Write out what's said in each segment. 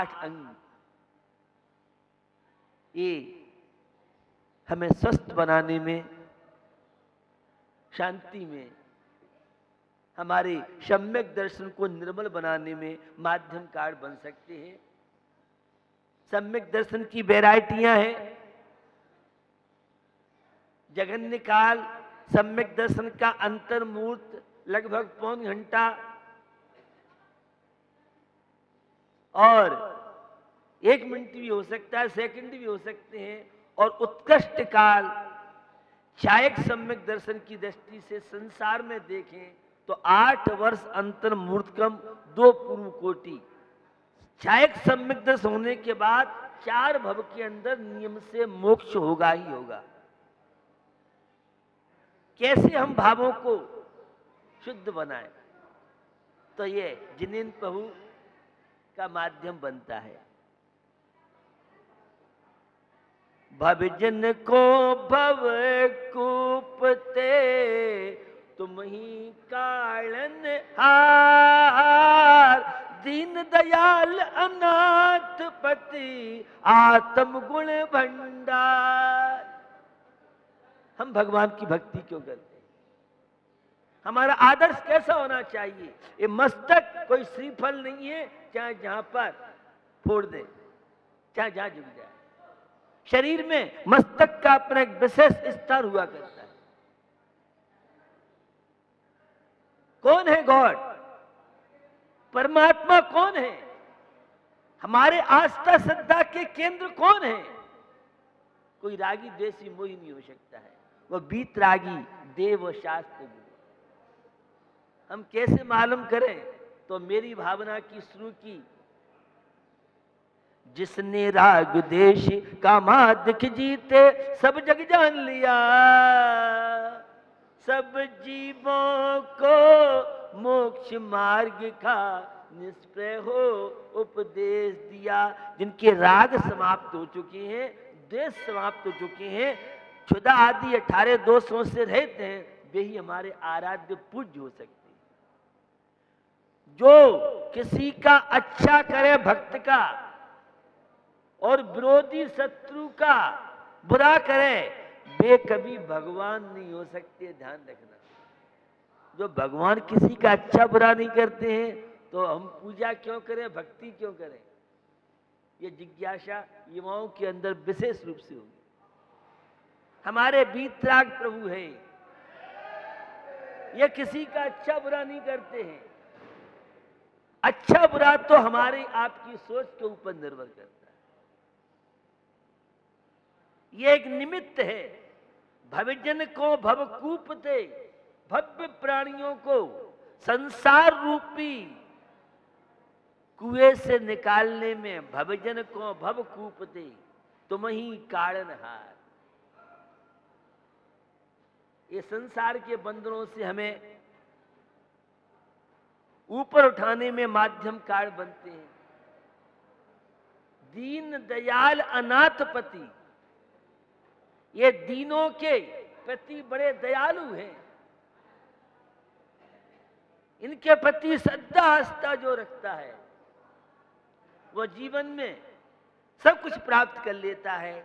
8 अंग, ये हमें स्वस्थ बनाने में, शांति में, हमारे सम्यक दर्शन को निर्मल बनाने में माध्यम कार्ड बन सकते हैं। सम्यक दर्शन की वैरायटियां हैं। जघन्य काल सम्यक दर्शन का अंतर्मूर्त लगभग पौन घंटा और 1 मिनट भी हो सकता है, सेकंड भी हो सकते हैं। और उत्कृष्ट काल छायक सम्यक दर्शन की दृष्टि से संसार में देखें तो 8 वर्ष अंतर्मूर्तकम 2 पूर्व कोटि। छायक सम्यक दर्शन होने के बाद 4 भव के अंदर नियम से मोक्ष होगा ही होगा। कैसे हम भावों को शुद्ध बनाएं? तो ये जिनेन्द्र प्रभु का माध्यम बनता है। भवजन को भव कूपते तुम ही कालन हार, दीन दयाल अनाथ पति आत्म गुण भंडार। हम भगवान की भक्ति क्यों करते हैं? हमारा आदर्श कैसा होना चाहिए? ये मस्तक कोई श्रीफल नहीं है, चाहे जहां पर फोड़ दे, चाहे जहां झुक जाए। शरीर में मस्तक का अपना एक विशेष स्तर हुआ करता है। कौन है गॉड? परमात्मा कौन है? हमारे आस्था श्रद्धा के केंद्र कौन है? कोई रागी देसी मोही नहीं हो सकता है। वो बीत रागी देव शास्त्र गुरु। हम कैसे मालूम करें? तो मेरी भावना की शुरू की, जिसने राग देश का मादिक जीते सब जग जान लिया, सब जीवों को मोक्ष मार्ग का निष्प्रय हो उपदेश दिया। जिनके राग समाप्त हो चुके हैं, देश समाप्त हो चुके हैं, क्षुधा आदि 18 दोषों से रहते हैं, वे ही हमारे आराध्य पूज्य हो सकते हैं। जो किसी का अच्छा करे भक्त का और विरोधी शत्रु का बुरा करे, वे कभी भगवान नहीं हो सकते। ध्यान रखना। जो भगवान किसी का अच्छा बुरा नहीं करते हैं, तो हम पूजा क्यों करें, भक्ति क्यों करें? ये जिज्ञासा युवाओं के अंदर विशेष रूप से होगी। हमारे वीतराग प्रभु हैं, ये किसी का अच्छा बुरा नहीं करते हैं। अच्छा बुरा तो हमारी आपकी सोच के ऊपर निर्भर करता है। ये एक निमित्त है। भवजन को भवकूपते, भव्य प्राणियों को संसार रूपी कुएं से निकालने में भवजन को भवकूपते तुम ही कारणहार। ये संसार के बंधनों से हमें ऊपर उठाने में माध्यम कार्य बनते हैं। दीन दयाल अनाथपति, ये दीनों के प्रति बड़े दयालु हैं। इनके प्रति श्रद्धा आस्था जो रखता है, वह जीवन में सब कुछ प्राप्त कर लेता है।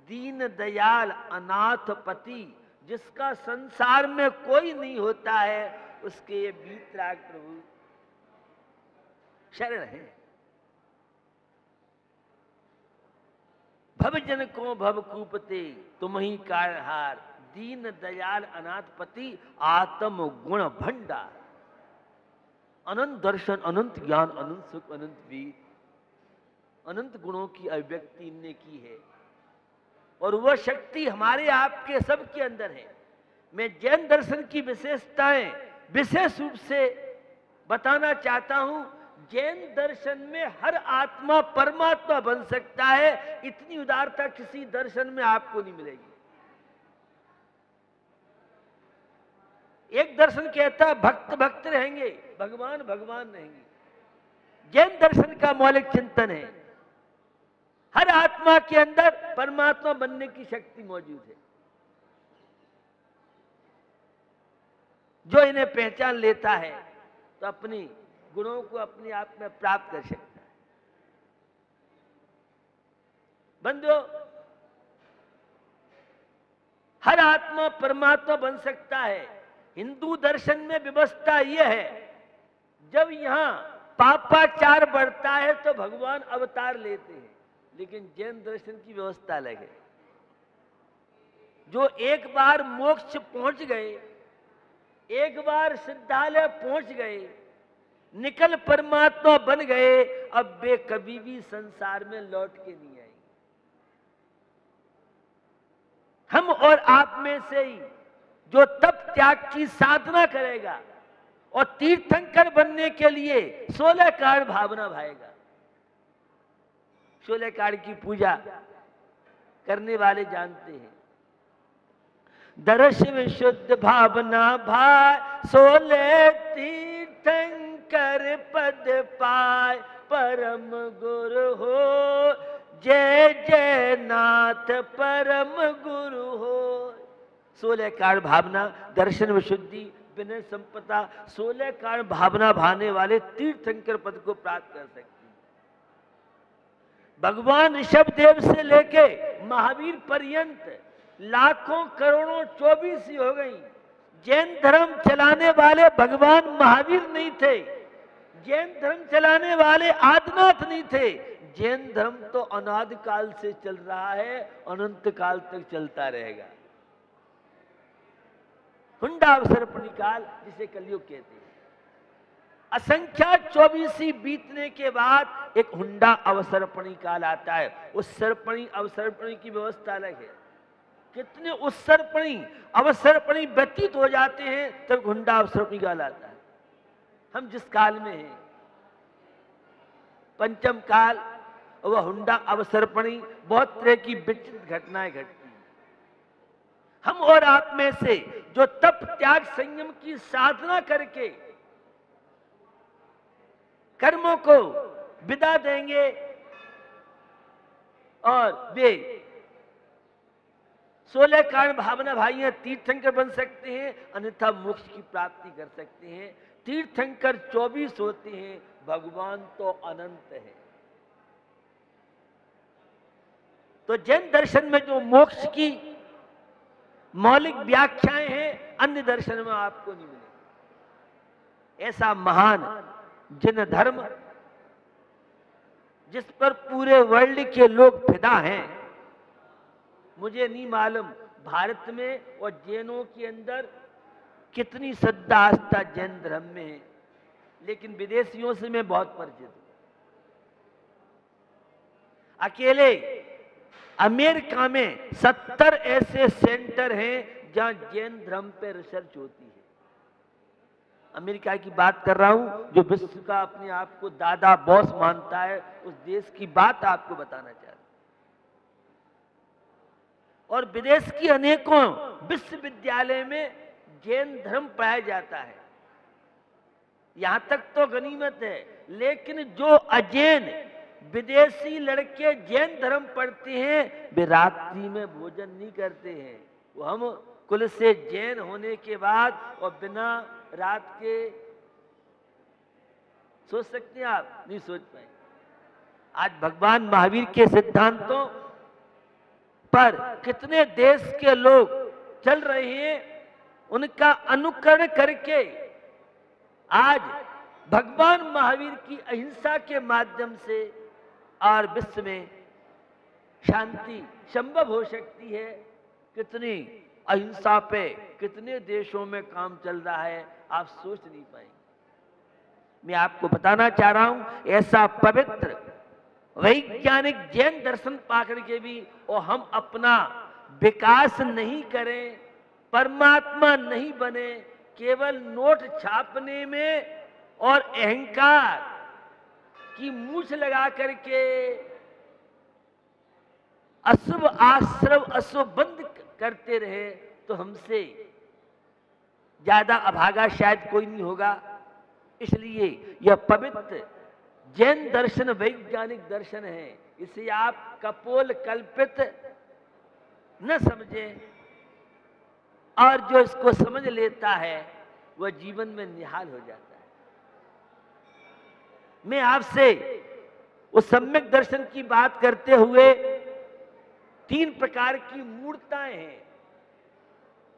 दीन दयाल अनाथपति, जिसका संसार में कोई नहीं होता है, उसके ये वीतराग प्रभु शरण है। भवजन को भवकूपते तुम ही कारणहार, दीन दयाल अनाथपति आत्म गुण भंडार। अनंत दर्शन, अनंत ज्ञान, अनंत सुख, अनंत वीर, अनंत गुणों की अभिव्यक्ति इनने की है। और वह शक्ति हमारे आपके सबके अंदर है। मैं जैन दर्शन की विशेषताएं विशेष रूप से बताना चाहता हूं। जैन दर्शन में हर आत्मा परमात्मा बन सकता है। इतनी उदारता किसी दर्शन में आपको नहीं मिलेगी। एक दर्शन कहता है भक्त भक्त रहेंगे, भगवान भगवान रहेंगे। जैन दर्शन का मौलिक चिंतन है, हर आत्मा के अंदर परमात्मा बनने की शक्ति मौजूद है। जो इन्हें पहचान लेता है तो अपनी गुणों को अपने आप में प्राप्त कर सकता है। बंधुओं, हर आत्मा परमात्मा बन सकता है। हिंदू दर्शन में व्यवस्था यह है, जब यहां पापाचार बढ़ता है तो भगवान अवतार लेते हैं। लेकिन जैन दर्शन की व्यवस्था अलग है। जो एक बार मोक्ष पहुंच गए, एक बार सिद्धालय पहुंच गए, निकल परमात्मा बन गए, अब वे कभी भी संसार में लौट के नहीं आएंगे। हम और आप में से ही जो तप त्याग की साधना करेगा और तीर्थंकर बनने के लिए 16 कारण भावना भाएगा। 16 कारण की पूजा करने वाले जानते हैं। दर्श विशुद्ध भावना भाय, 16 तीर्थंकर पद पाए, परम गुरु हो जय जय नाथ परम गुरु हो। 16 कारण भावना, दर्शन विशुद्धि, विनय संपदा, 16 कारण भावना भाने वाले तीर्थंकर पद को प्राप्त कर सकते हैं। भगवान ऋषभदेव से लेके महावीर पर्यंत लाखों करोड़ों 24 हो गई। जैन धर्म चलाने वाले भगवान महावीर नहीं थे, जैन धर्म चलाने वाले आदिनाथ नहीं थे। जैन धर्म तो अनादि काल से चल रहा है, अनंत काल तक चलता रहेगा। हुंडा अवसर्पणी काल जिसे कलयुग कहते हैं। असंख्या 24 बीतने के बाद एक हुंडा अवसर्पणी काल आता है। उस सर्पणी अवसर्पणी की व्यवस्था अलग है। कितने उत्सर्पणी अवसर्पणी व्यतीत हो जाते हैं तब हुंडा अवसर्पणी काल आता है। हम जिस काल में हैं, पंचम काल, वह हुंडा अवसर्पणी, बहुत तरह की विचित्र घटनाएं घटती हैं। हम और आप में से जो तप त्याग संयम की साधना करके कर्मों को विदा देंगे और वे 16 कारण भावना भाइयां तीर्थंकर बन सकते हैं, अन्यथा मोक्ष की प्राप्ति कर सकते हैं। तीर्थंकर 24 होते हैं, भगवान तो अनंत है। तो जैन दर्शन में जो मोक्ष की मौलिक व्याख्याएं हैं, अन्य दर्शन में आपको नहीं मिलेगी। ऐसा महान जिन धर्म जिस पर पूरे वर्ल्ड के लोग फिदा हैं, मुझे नहीं मालूम भारत में और जैनों के अंदर कितनी श्रद्धा आस्था जैन धर्म में है, लेकिन विदेशियों से मैं बहुत परिचित हूं। अकेले अमेरिका में 70 ऐसे सेंटर हैं जहां जैन धर्म पे रिसर्च होती है। अमेरिका की बात कर रहा हूं, जो विश्व का अपने आप को दादा बॉस मानता है, उस देश की बात आपको बताना चाहता हूं। और विदेश की अनेकों विश्वविद्यालय में जैन धर्म पढ़ाया जाता है। यहां तक तो गनीमत है, लेकिन जो अजैन विदेशी लड़के जैन धर्म पढ़ते हैं, वे रात्रि में भोजन नहीं करते हैं। वो हम कुल से जैन होने के बाद और बिना रात के सोच सकते हैं आप? नहीं सोच पाए। आज भगवान महावीर के सिद्धांतों पर कितने देश के लोग चल रहे हैं, उनका अनुकरण करके आज भगवान महावीर की अहिंसा के माध्यम से और विश्व में शांति संभव हो सकती है। कितनी अहिंसा पे कितने देशों में काम चल रहा है, आप सोच नहीं पाएंगे। मैं आपको बताना चाह रहा हूं, ऐसा पवित्र वैज्ञानिक जैन दर्शन पाकर के भी और हम अपना विकास नहीं करें, परमात्मा नहीं बने, केवल नोट छापने में और अहंकार की मूछ लगा करके अशुभ आश्रव अशुभ बंद करते रहे, तो हमसे ज्यादा अभागा शायद कोई नहीं होगा। इसलिए यह पवित्र जैन दर्शन वैज्ञानिक दर्शन है, इसे आप कपोल कल्पित न समझें, और जो इसको समझ लेता है वह जीवन में निहाल हो जाता है। मैं आपसे उस सम्यक दर्शन की बात करते हुए 3 प्रकार की मूर्ताएं हैं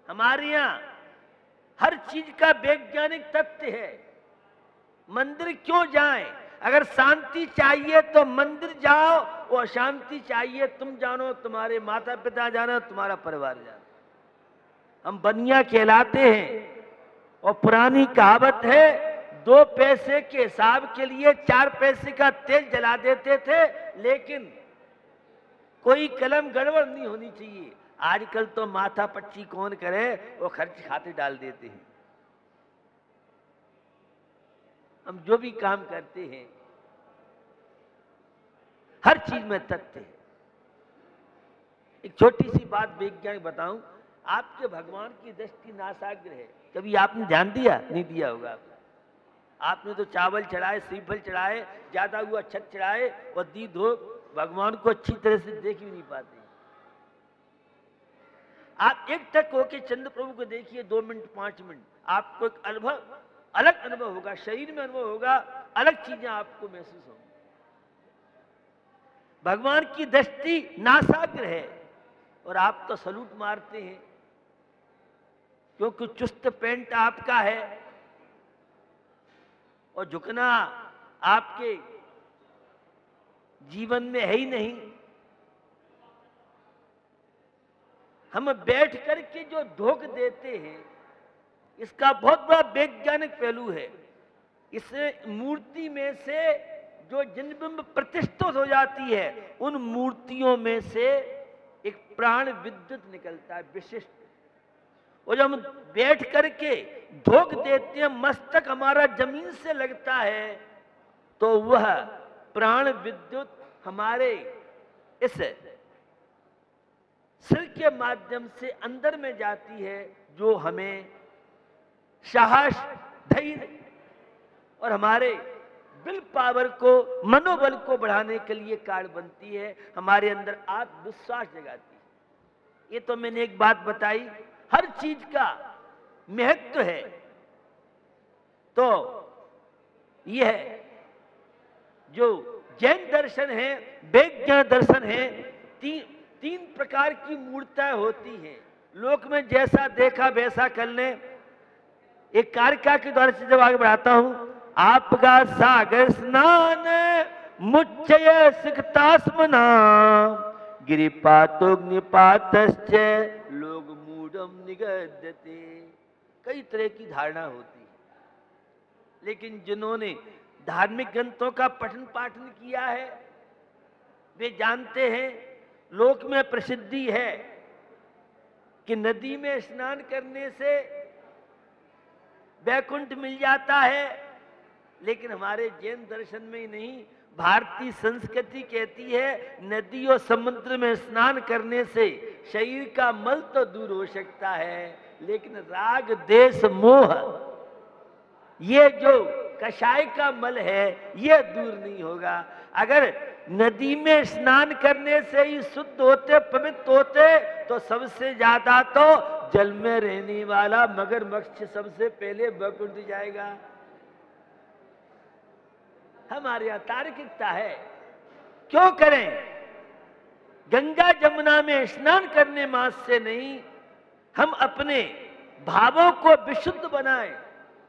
हमारे यहां। हर चीज का वैज्ञानिक तथ्य है। मंदिर क्यों जाएं? अगर शांति चाहिए तो मंदिर जाओ, और शांति चाहिए तुम जानो, तुम्हारे माता पिता जानो, तुम्हारा परिवार जानो। हम बनिया कहलाते हैं। और पुरानी कहावत है, 2 पैसे के हिसाब के लिए 4 पैसे का तेल जला देते थे, लेकिन कोई कलम गड़बड़ नहीं होनी चाहिए। आजकल तो माथा पच्ची कौन करे, वो खर्च खाते डाल देते हैं। हम जो भी काम करते हैं हर चीज में तथ्य है। एक छोटी सी बात वैज्ञानिक बताऊं, आपके भगवान की दृष्टि नासाग्र है। कभी आपने ध्यान दिया? नहीं दिया होगा। आपने तो चावल चढ़ाए, श्रीफल चढ़ाए, ज्यादा हुआ छत चढ़ाए, और दी धो, भगवान को अच्छी तरह से देख भी नहीं पाते। आप एक टक होके चंद्र प्रभु को देखिए 2 मिनट 5 मिनट, आपको एक अनुभव, अलग अनुभव होगा, शरीर में अनुभव होगा, अलग चीजें आपको महसूस होंगी। भगवान की दृष्टि नासाग्र है, और आप तो सलूट मारते हैं क्योंकि चुस्त पेंट आपका है और झुकना आपके जीवन में है ही नहीं। हम बैठ करके जो धोख देते हैं, इसका बहुत बड़ा वैज्ञानिक पहलू है। इस मूर्ति में से जो जिनबिंब प्रतिष्ठित हो जाती है, उन मूर्तियों में से एक प्राण विद्युत निकलता है विशिष्ट। और जब हम बैठ करके धोख देते हैं, मस्तक हमारा जमीन से लगता है, तो वह प्राण विद्युत हमारे इस सिर के माध्यम से अंदर में जाती है, जो हमें साहस, धैर्य और हमारे विल पावर को, मनोबल को बढ़ाने के लिए कारण बनती है, हमारे अंदर आत्मविश्वास जगाती है। ये तो मैंने एक बात बताई, हर चीज का महत्व है। तो यह जो जैन दर्शन है, वैज्ञानिक दर्शन है, तीन प्रकार की मूर्तियां होती हैं। लोक में जैसा देखा वैसा कर लें। एक कारिका के द्वारा से जब आगे बढ़ाता हूं, आपका सागर स्नान मुच्चय सिकतास्मना गिरिपातोग्निपातश्च लोग मूढ़म निगद्यते। कई तरह की धारणा होती है, लेकिन जिन्होंने धार्मिक ग्रंथों का पठन पाठन किया है, वे जानते हैं लोक में प्रसिद्धि है कि नदी में स्नान करने से वैकुंठ मिल जाता है। लेकिन हमारे जैन दर्शन में ही नहीं, भारतीय संस्कृति कहती है नदी और समुद्र में स्नान करने से शरीर का मल तो दूर हो सकता है, लेकिन राग देश मोह, ये जो कषाय का मल है, ये दूर नहीं होगा। अगर नदी में स्नान करने से ही शुद्ध होते, पवित्र होते, तो सबसे ज्यादा तो जल में रहने वाला मगरमच्छ सबसे पहले वैकुंठ जाएगा। हमारे यहां तार्किकता है। क्यों करें? गंगा जमुना में स्नान करने मात्र से नहीं, हम अपने भावों को विशुद्ध बनाएं,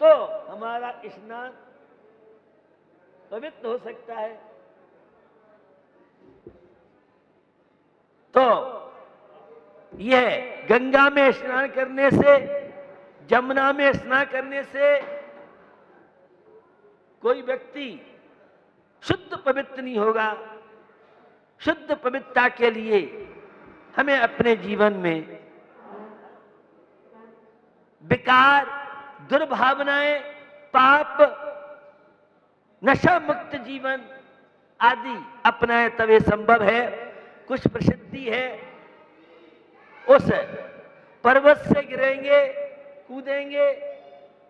तो हमारा स्नान पवित्र हो सकता है। तो यह गंगा में स्नान करने से, जमुना में स्नान करने से कोई व्यक्ति शुद्ध पवित्र नहीं होगा। शुद्ध पवित्रता के लिए हमें अपने जीवन में विकार, दुर्भावनाएं, पाप, नशा मुक्त जीवन आदि अपनाए तभी संभव है। कुछ प्रसिद्धि है, उस पर्वत से गिरेंगे, कूदेंगे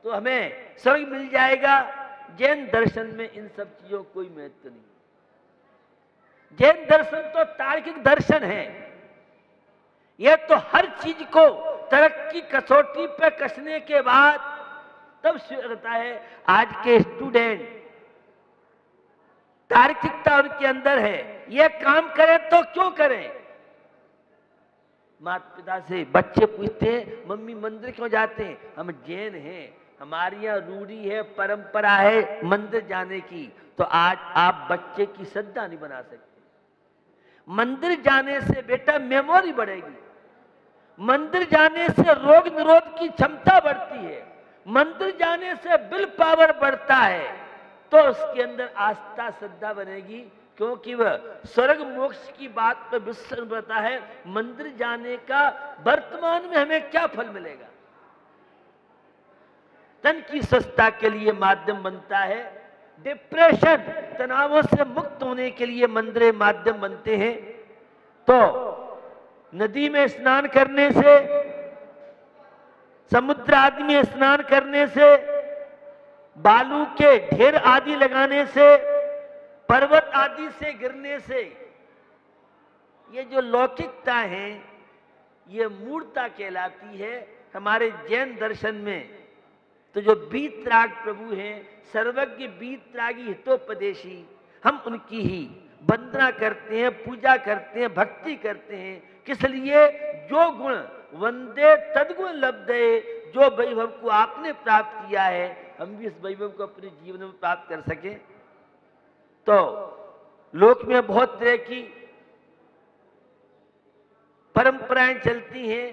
तो हमें स्वर्ग मिल जाएगा। जैन दर्शन में इन सब चीजों कोई महत्व नहीं। जैन दर्शन तो तार्किक दर्शन है। यह तो हर चीज को तरक्की कसौटी पर कसने के बाद तब स्वीकारता है। आज के स्टूडेंट तार्किकता उनके अंदर है, यह काम करें तो क्यों करें, माता पिता से बच्चे पूछते हैं मम्मी मंदिर क्यों जाते हैं? हम जैन हैं, हमारी यहाँ रूढ़ी है, परंपरा है मंदिर जाने की। तो आज आप बच्चे की श्रद्धा नहीं बना सकते। मंदिर जाने से बेटा मेमोरी बढ़ेगी, मंदिर जाने से रोग निरोध की क्षमता बढ़ती है, मंदिर जाने से विल पावर बढ़ता है, तो उसके अंदर आस्था श्रद्धा बनेगी, क्योंकि वह स्वर्ग मोक्ष की बात पर विश्वास करता है। मंदिर जाने का वर्तमान में हमें क्या फल मिलेगा? तन की स्वस्थता के लिए माध्यम बनता है, डिप्रेशन तनावों से मुक्त होने के लिए मंदिर माध्यम बनते हैं। तो नदी में स्नान करने से, समुद्र आदि में स्नान करने से, बालू के ढेर आदि लगाने से, पर्वत आदि से गिरने से, ये जो लौकिकता है ये मूर्ता कहलाती है। हमारे जैन दर्शन में तो जो वीतराग प्रभु हैं, सर्वज्ञ वीतरागी हितोपदेशी, हम उनकी ही वंदना करते हैं, पूजा करते हैं, भक्ति करते हैं। किस लिए? जो गुण वंदे तदगुण लब्धे, जो वैभव को आपने प्राप्त किया है हम भी इस वैभव को अपने जीवन में प्राप्त कर सकें। तो लोक में बहुत तरह की परंपराएं चलती हैं,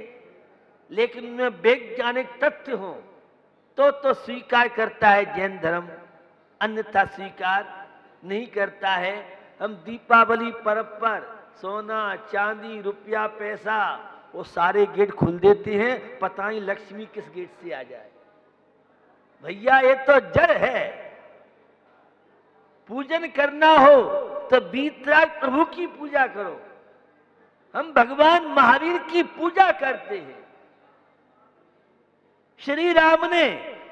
लेकिन उनमें वैज्ञानिक तथ्य हों तो स्वीकार करता है जैन धर्म, अन्यथा स्वीकार नहीं करता है। हम दीपावली पर्व पर सोना चांदी रुपया पैसा वो सारे गेट खोल देते हैं, पता नहीं लक्ष्मी किस गेट से आ जाए। भैया ये तो जड़ है। पूजन करना हो तो वीतराग प्रभु की पूजा करो। हम भगवान महावीर की पूजा करते हैं। श्री राम ने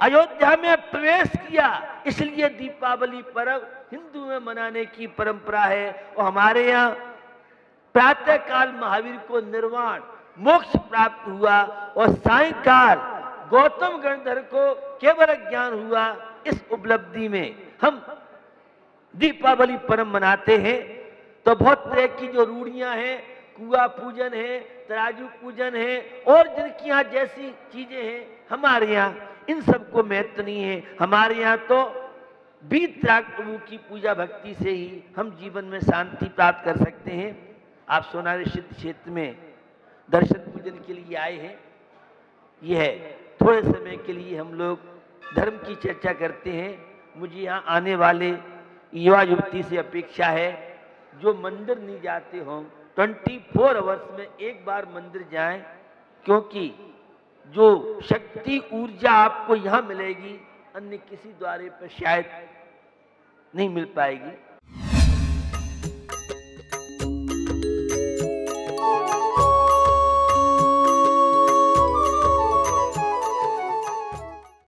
अयोध्या में प्रवेश किया, इसलिए दीपावली पर्व हिंदू में मनाने की परंपरा है। और हमारे यहाँ प्रातः काल महावीर को निर्वाण मोक्ष प्राप्त हुआ और सायंकाल गौतम गणधर को केवल ज्ञान हुआ। इस उपलब्धि में हम दीपावली पर्व मनाते हैं। तो बहुत तरह की जो रूढ़ियां हैं, कुआ पूजन है, तराजू पूजन है और जिनकी यहाँ जैसी चीजें हैं, हमारे यहाँ इन सबको महत्व नहीं है। हमारे यहाँ तो वीतराग प्रभु की पूजा भक्ति से ही हम जीवन में शांति प्राप्त कर सकते हैं। आप सोनारी सिद्ध क्षेत्र में दर्शन पूजन के लिए आए हैं। यह थोड़े समय के लिए हम लोग धर्म की चर्चा करते हैं। मुझे यहाँ आने वाले युवा युवती से अपेक्षा है जो मंदिर नहीं जाते हों 24 आवर्स में एक बार मंदिर जाएं, क्योंकि जो शक्ति ऊर्जा आपको यहाँ मिलेगी अन्य किसी द्वारे पर शायद नहीं मिल पाएगी।